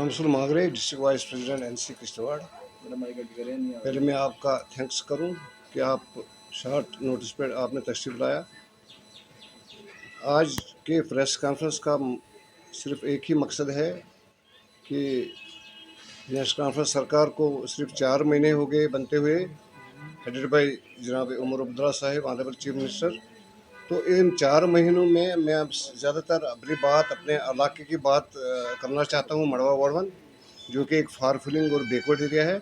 Shamsul Magray, district vice president NC Kishtwar. पहले मैं आपका थैंक्स करूं कि आप शॉर्ट नोटिस पर आपने तशरीफ़ लाया। आज के प्रेस कॉन्फ्रेंस का सिर्फ एक ही मकसद है कि नेशनल कॉन्फ्रेंस सरकार को सिर्फ 4 महीने हो गए बनते हुए, हेडेड बाई जनाब उमर अब्दुल्ला साहिब, ऑनरेबल चीफ मिनिस्टर। तो इन 4 महीनों में मैं अब ज़्यादातर अपनी बात, अपने इलाके की बात करना चाहता हूँ, मड़वा वार्डवन, जो कि एक फार फिलिंग और बैकवर्ड एरिया है।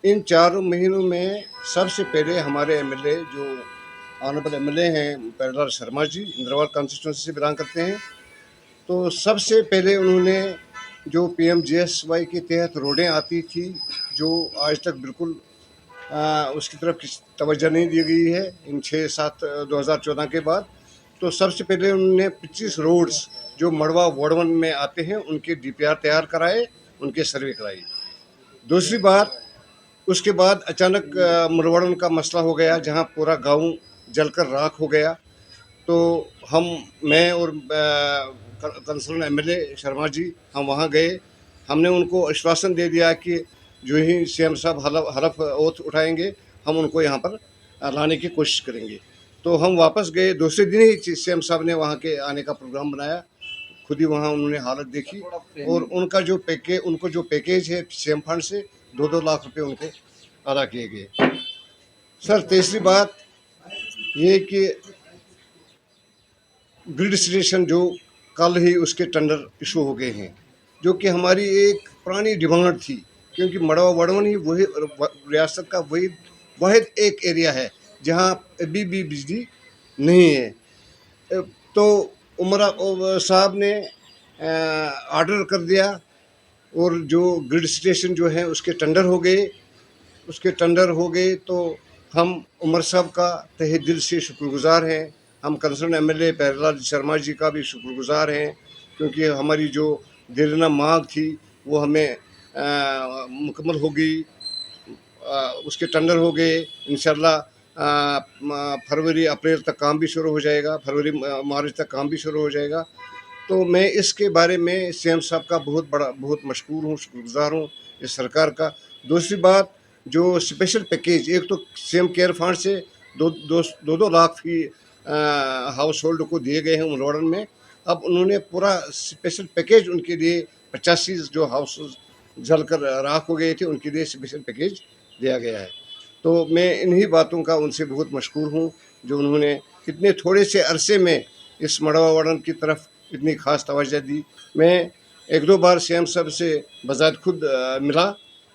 इन 4 महीनों में सबसे पहले हमारे एमएलए, जो ऑनरेबल एमएलए हैं प्यारेलाल शर्मा जी, इंद्रवाल कॉन्स्टिट्यूंसी से बिलोंग करते हैं, तो सबसे पहले उन्होंने जो पीएमजीएसवाई के तहत रोडें आती थी, जो आज तक बिल्कुल उसकी तरफ तवज्जो नहीं दी गई है इन 6-7 2014 के बाद, तो सबसे पहले उन्होंने 25 रोड्स जो मड़वा वार्ड 1 में आते हैं उनके डीपीआर तैयार कराए, उनके सर्वे कराई। दूसरी बात, उसके बाद अचानक मुरवड़न का मसला हो गया, जहां पूरा गांव जलकर राख हो गया। तो मैं और कंसर्न एमएलए शर्मा जी, हम वहां गए। हमने उनको आश्वासन दे दिया कि जो ही सीएम साहब हलफ ओथ उठाएंगे, हम उनको यहाँ पर लाने की कोशिश करेंगे। तो हम वापस गए, दूसरे दिन ही सीएम साहब ने वहाँ के आने का प्रोग्राम बनाया। खुद ही वहाँ उन्होंने हालत देखी और उनको जो पैकेज है सीएम फंड से 2-2 लाख रुपए उनको अदा किए गए। सर, तीसरी बात ये कि ग्रिड स्टेशन जो कल ही उसके टेंडर इशू हो गए हैं, जो कि हमारी एक पुरानी डिमांड थी, क्योंकि मड़वा वार्ड 1 ही वही रियासत का वही वाहिद एक एरिया है जहां अभी भी बिजली नहीं है। तो उमर साहब ने ऑर्डर कर दिया और जो ग्रिड स्टेशन जो है उसके टेंडर हो गए। तो हम उमर साहब का तहे दिल से शुक्रगुजार हैं। हम कंसर्न एमएलए प्यारेलाल शर्मा जी का भी शुक्रगुजार हैं, क्योंकि हमारी जो देरना मांग थी वो हमें मुकम्मल हो गई। उसके टेंडर हो गए। इंशाल्लाह फरवरी अप्रैल तक काम भी शुरू हो जाएगा, फरवरी मार्च तक काम भी शुरू हो जाएगा। तो मैं इसके बारे में सीएम साहब का बहुत मशकूर हूँ, शुक्रगुजार हूँ इस सरकार का। दूसरी बात, जो स्पेशल पैकेज, एक तो सीएम केयर फंड से 2-2 लाख फी हाउस होल्ड को दिए गए हैं उमरवाड़न में। अब उन्होंने पूरा स्पेशल पैकेज उनके लिए 85 जो हाउस जलकर राख हो गए थे उनके लिए स्पेशल पैकेज दिया गया है। तो मैं इन्हीं बातों का उनसे बहुत मशकूर हूँ, जो उन्होंने इतने थोड़े से अरसे में इस मड़वा वार्ड की तरफ इतनी ख़ास तवज्जो दी। मैं 1-2 बार सीएम साहब से बज़ात खुद मिला।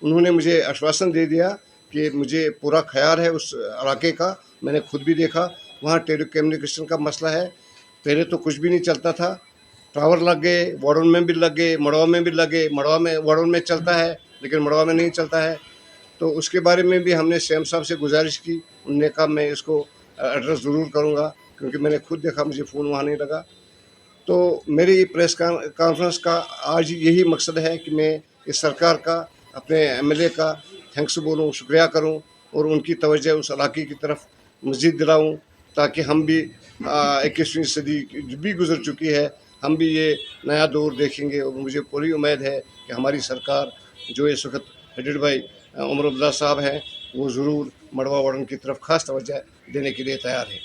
उन्होंने मुझे आश्वासन दे दिया कि मुझे पूरा ख्याल है उस इलाके का। मैंने खुद भी देखा, वहाँ टेली कम्युनिकेशन का मसला है। पहले तो कुछ भी नहीं चलता था, टावर लग गए, वार्ड 1 में भी लग गए, मड़वा में भी लगे। मड़वा में वार्ड 1 में चलता है लेकिन मड़वा में नहीं चलता है। तो उसके बारे में भी हमने सीएम साहब से गुजारिश की। उन्होंने कहा मैं इसको एड्रेस ज़रूर करूँगा, क्योंकि मैंने खुद देखा, मुझे फ़ोन वहाँ नहीं लगा। तो मेरी प्रेस कॉन्फ्रेंस का आज यही मकसद है कि मैं इस सरकार का, अपने एमएलए का थैंक्स बोलूँ, शुक्रिया करूँ और उनकी तवज्जो उस इलाके की तरफ मज़ीद दिलाऊँ, ताकि हम भी 21वीं सदी भी गुजर चुकी है, हम भी ये नया दौर देखेंगे। और मुझे पूरी उम्मीद है कि हमारी सरकार, जो इस वक्त हेडेड बाई उमर अब्दुल्ला साहब हैं, वो ज़रूर मड़वा वार्ड की तरफ ख़ास तवज्जो देने के लिए तैयार है।